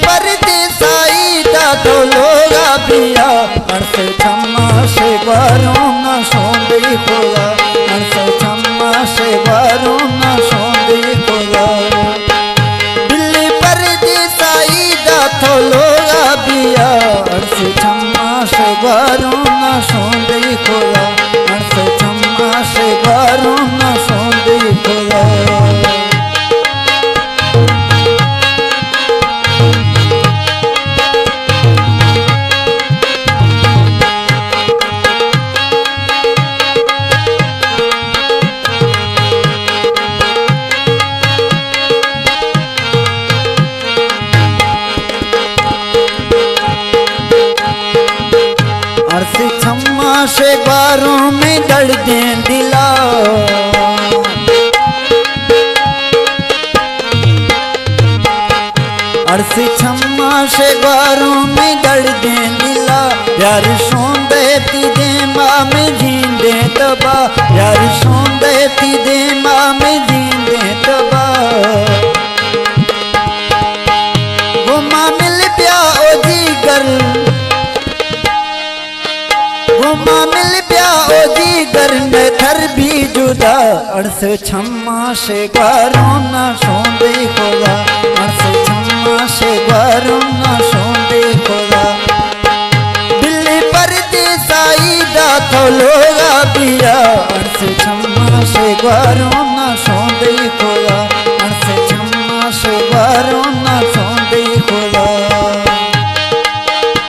परदेसाई दा तो लोगा बिया अर्स छम्मा से बारों न सोंदी खोला अर्स छम्मा से बारों न सोंदी खोला दिल्ली परदेसाई दा तो लोगा बिया अर्स छम्मा से बारों न सोंदी खोला अर्स छम्मा से बारों न सोंदी खोला अर्स छम्मा से बारों में दर्दे दिला अर्स छम्मा से बारों में दर्दे दिला यार सोंदे तीदे माँ में जींदे तबा यार सोंदे तीदे माँ में जींदे तबा वो माँ मिल प्या ओ जीगर माँ मिल प्या ओ जीगर में थर भी जुदा अर्स छम्मा से बारों न सोंदे खोला अर्स छम्मा से बारों न सोंदे खोला दिल्ली परदेसाई दा तो लोगा बिया अर्स छम्मा से बारों न सोंदे खोला अर्स छम्मा से बारों